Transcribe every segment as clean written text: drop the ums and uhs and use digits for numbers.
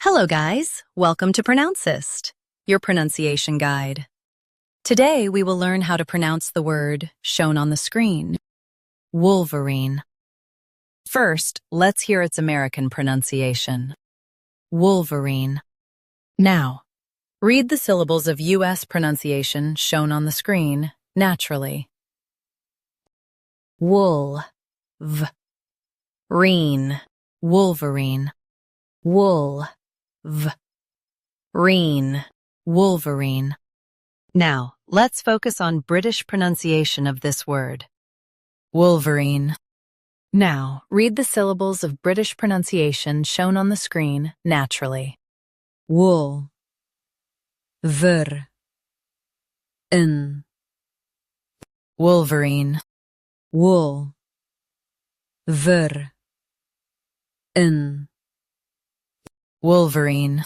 Hello guys, welcome to Pronouncist, your pronunciation guide. Today we will learn how to pronounce the word shown on the screen, Wolverine. First, let's hear its American pronunciation, Wolverine. Now, read the syllables of U.S. pronunciation shown on the screen naturally. Wolverine, Wolverine, Wolverine, Wolverine. Now, let's focus on British pronunciation of this word, Wolverine. Now, read the syllables of British pronunciation shown on the screen naturally. Wool, ver, in, Wolverine, wool, ver, in, Wolverine.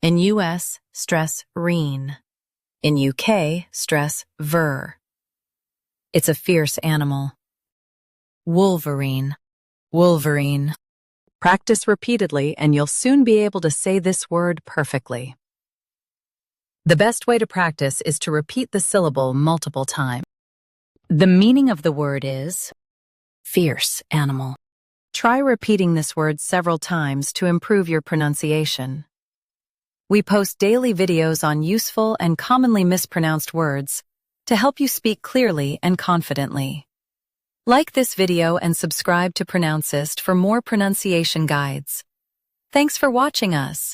In US, stress reen. In UK, stress ver. It's a fierce animal. Wolverine, Wolverine. Practice repeatedly and you'll soon be able to say this word perfectly. The best way to practice is to repeat the syllable multiple times. The meaning of the word is fierce animal. Try repeating this word several times to improve your pronunciation. We post daily videos on useful and commonly mispronounced words to help you speak clearly and confidently. Like this video and subscribe to Pronouncist for more pronunciation guides. Thanks for watching us.